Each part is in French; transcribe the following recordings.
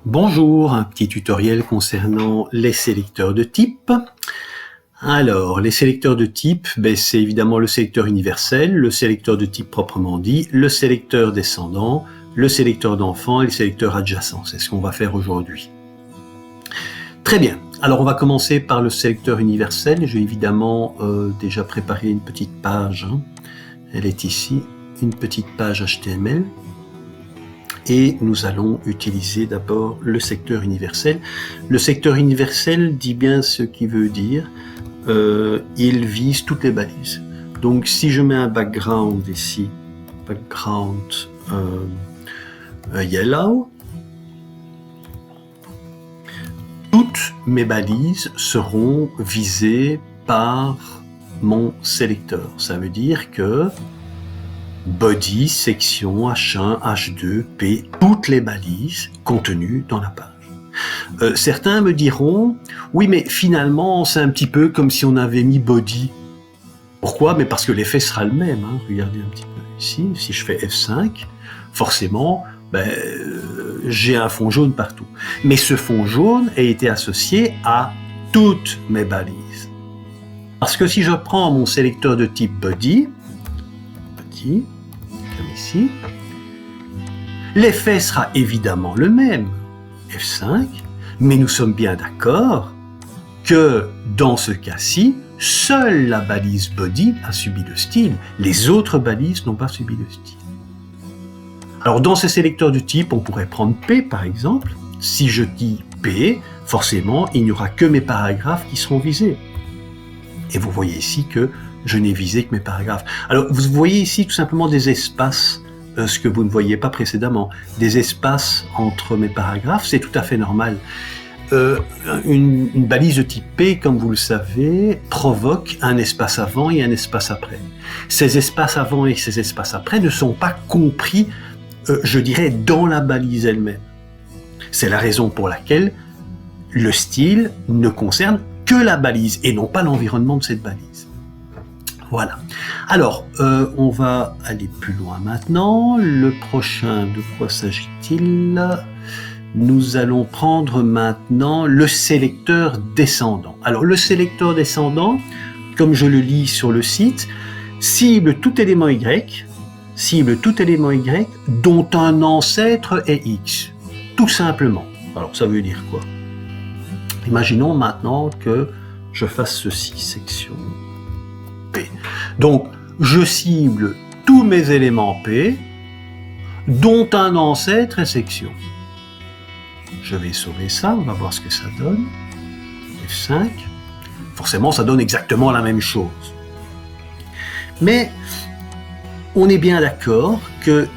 Bonjour, un petit tutoriel concernant les sélecteurs de type. Alors, les sélecteurs de type, c'est évidemment le sélecteur universel, le sélecteur de type proprement dit, le sélecteur descendant, le sélecteur d'enfant et le sélecteur adjacent. C'est ce qu'on va faire aujourd'hui. Très bien. Alors, on va commencer par le sélecteur universel. J'ai évidemment déjà préparé une petite page. Elle est ici, une petite page HTML. Et nous allons utiliser d'abord le secteur universel. Le secteur universel dit bien ce qu'il veut dire. Il vise toutes les balises. Donc si je mets un background ici, background yellow, toutes mes balises seront visées par mon sélecteur. Ça veut dire que body, section, H1, H2, P, toutes les balises contenues dans la page. Certains me diront, oui mais finalement c'est un petit peu comme si on avait mis body. Pourquoi? Mais parce que l'effet sera le même. Regardez un petit peu ici, si je fais F5, forcément j'ai un fond jaune partout. Mais ce fond jaune a été associé à toutes mes balises. Parce que si je prends mon sélecteur de type body, comme ici, l'effet sera évidemment le même, F5, mais nous sommes bien d'accord que dans ce cas-ci, seule la balise body a subi le style, les autres balises n'ont pas subi le style. Alors dans ces sélecteurs de type, on pourrait prendre P par exemple. Si je dis P, forcément, il n'y aura que mes paragraphes qui seront visés. Et vous voyez ici que je n'ai visé que mes paragraphes. Alors, vous voyez ici tout simplement des espaces, ce que vous ne voyiez pas précédemment. Des espaces entre mes paragraphes, c'est tout à fait normal. Une balise de type P, comme vous le savez, provoque un espace avant et un espace après. Ces espaces avant et ces espaces après ne sont pas compris, je dirais, dans la balise elle-même. C'est la raison pour laquelle le style ne concerne que la balise et non pas l'environnement de cette balise. Voilà. Alors, on va aller plus loin maintenant. Le prochain, de quoi s'agit-il? Nous allons prendre maintenant le sélecteur descendant. Alors, le sélecteur descendant, comme je le lis sur le site, cible tout élément Y dont un ancêtre est X. Tout simplement. Alors, ça veut dire quoi? Imaginons maintenant que je fasse ceci, section P. Donc, je cible tous mes éléments P, dont un ancêtre est section. Je vais sauver ça, on va voir ce que ça donne. F5. Forcément, ça donne exactement la même chose. Mais, on est bien d'accord que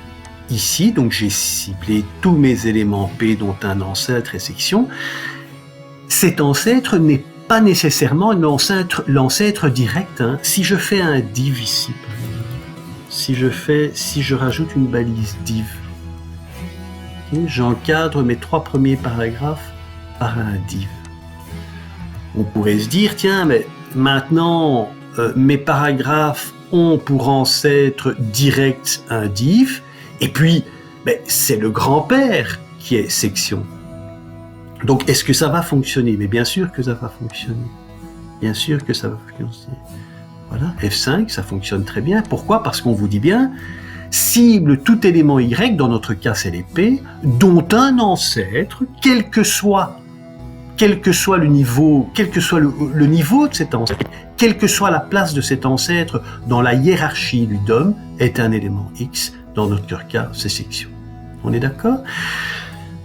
ici, donc j'ai ciblé tous mes éléments P, dont un ancêtre est section. Cet ancêtre n'est pas nécessairement l'ancêtre direct. Si je fais un div ici, si je rajoute une balise div, j'encadre mes 3 premiers paragraphes par un div. On pourrait se dire, tiens, mais maintenant, mes paragraphes ont pour ancêtre direct un div, et puis, c'est le grand-père qui est section. Donc, est-ce que ça va fonctionner? Mais bien sûr que ça va fonctionner. Bien sûr que ça va fonctionner. Voilà, F5, ça fonctionne très bien. Pourquoi? Parce qu'on vous dit bien, cible tout élément Y, dans notre cas c'est les P, dont un ancêtre, quel que soit le niveau, quel que soit le niveau de cet ancêtre, quelle que soit la place de cet ancêtre dans la hiérarchie du DOM, est un élément X. Dans notre cas, c'est section. On est d'accord?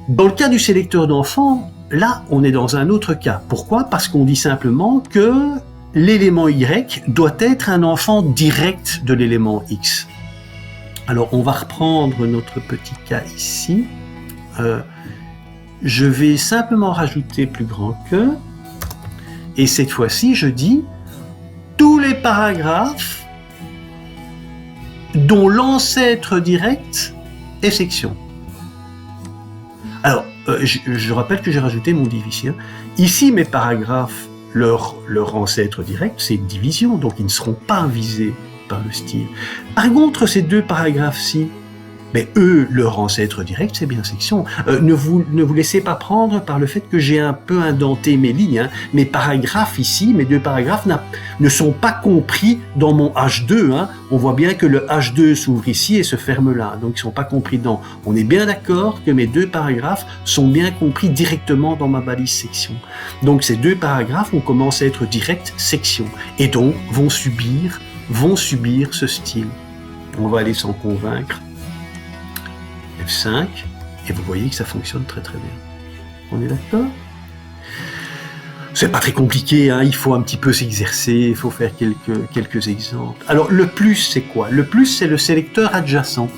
Dans le cas du sélecteur d'enfant, là, on est dans un autre cas. Pourquoi? Parce qu'on dit simplement que l'élément Y doit être un enfant direct de l'élément X. Alors, on va reprendre notre petit cas ici. Je vais simplement rajouter plus grand que. Et cette fois-ci, je dis tous les paragraphes dont l'ancêtre direct est section. Alors, je rappelle que j'ai rajouté mon div ici. Ici, mes paragraphes, leur ancêtre direct, c'est une division, donc ils ne seront pas visés par le style. Par contre, ces deux paragraphes-ci, Mais eux, leur ancêtre direct, c'est bien section. Ne vous laissez pas prendre par le fait que j'ai un peu indenté mes lignes. Hein. Mes paragraphes ici, mes deux paragraphes ne sont pas compris dans mon H2. Hein. On voit bien que le H2 s'ouvre ici et se ferme là. Donc ils ne sont pas compris dedans. On est bien d'accord que mes deux paragraphes sont bien compris directement dans ma balise section. Donc ces deux paragraphes, on commence à être direct section. Et donc vont subir ce style. On va aller s'en convaincre. F5, et vous voyez que ça fonctionne très très bien. On est d'accord? C'est pas très compliqué, hein, il faut un petit peu s'exercer, il faut faire quelques exemples. Alors le plus, c'est quoi? Le plus, c'est le sélecteur adjacent.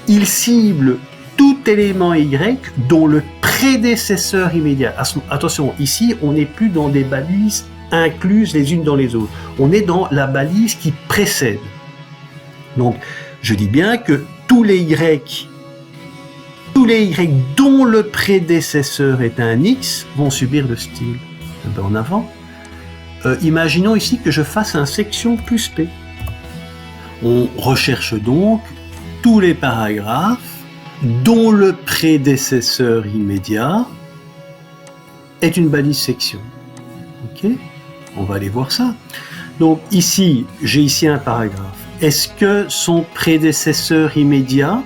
Il cible tout élément Y dont le prédécesseur immédiat. Attention, ici, on n'est plus dans des balises incluses les unes dans les autres. On est dans la balise qui précède. Donc, je dis bien que tous les Y dont le prédécesseur est un X vont subir le style. Un peu en avant. Imaginons ici que je fasse un section plus P. On recherche donc tous les paragraphes dont le prédécesseur immédiat est une balise section. Ok? On va aller voir ça. Donc ici, j'ai ici un paragraphe. Est-ce que son prédécesseur immédiat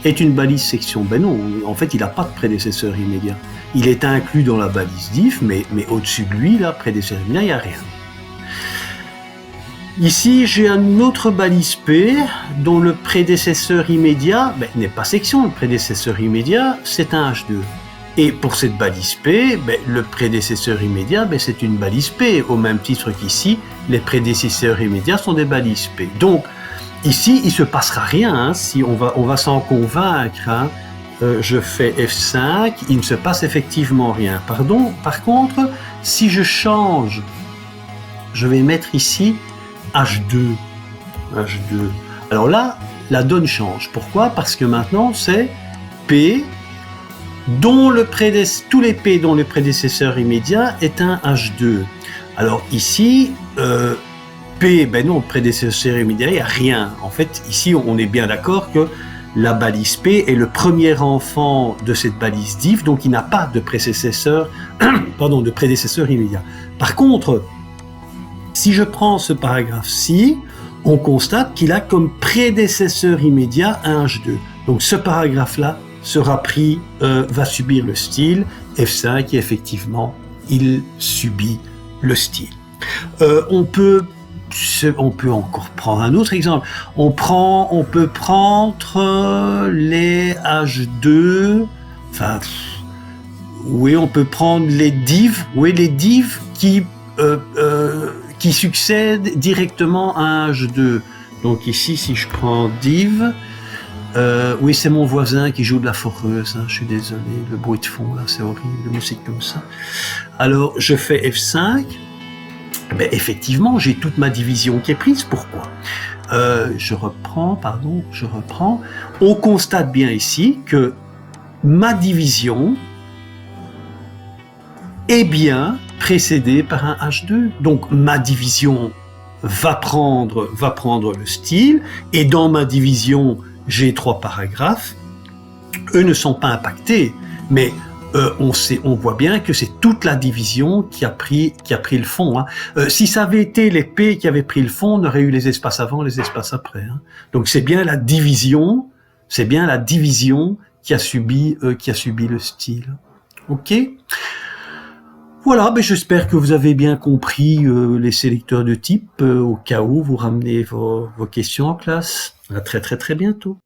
est une balise section? Ben non, en fait, il n'a pas de prédécesseur immédiat. Il est inclus dans la balise diff, mais au-dessus de lui, là, prédécesseur immédiat, il n'y a rien. Ici, j'ai une autre balise P, dont le prédécesseur immédiat n'est pas section. Le prédécesseur immédiat, c'est un H2. Et pour cette balise P, le prédécesseur immédiat, c'est une balise P, au même titre qu'ici, les prédécesseurs immédiats sont des balises P. Donc, ici, il ne se passera rien, hein, si on va s'en convaincre. Hein. Je fais F5, il ne se passe effectivement rien. Par contre, si je change, je vais mettre ici H2. Alors là, la donne change. Pourquoi? Parce que maintenant, c'est P, tous les P dont le prédécesseur immédiat est un H2. Alors ici, P, non, le prédécesseur immédiat, il n'y a rien. En fait, ici, on est bien d'accord que la balise P est le premier enfant de cette balise diff, donc il n'a pas de prédécesseur, de prédécesseur immédiat. Par contre, si je prends ce paragraphe-ci, on constate qu'il a comme prédécesseur immédiat un H2. Donc ce paragraphe-là sera pris, va subir le style F5 et effectivement, il subit le style. On peut encore prendre un autre exemple. On peut prendre les H2, on peut prendre les divs, les divs qui succèdent directement à un H2. Donc ici, si je prends div, c'est mon voisin qui joue de la foreuse, hein, je suis désolé, le bruit de fond là, c'est horrible, la musique comme ça. Alors je fais F5, effectivement, j'ai toute ma division qui est prise. Pourquoi? Je reprends. On constate bien ici que ma division est bien précédée par un H2. Donc ma division va prendre le style, et dans ma division, j'ai 3 paragraphes. Eux ne sont pas impactés, mais on voit bien que c'est toute la division qui a pris le fond. Hein. Si ça avait été les P qui avaient pris le fond, on aurait eu les espaces avant, les espaces après. Hein. Donc c'est bien la division qui a subi le style. Ok. Voilà, j'espère que vous avez bien compris les sélecteurs de type. Au cas où vous ramenez vos questions en classe. À très très très bientôt.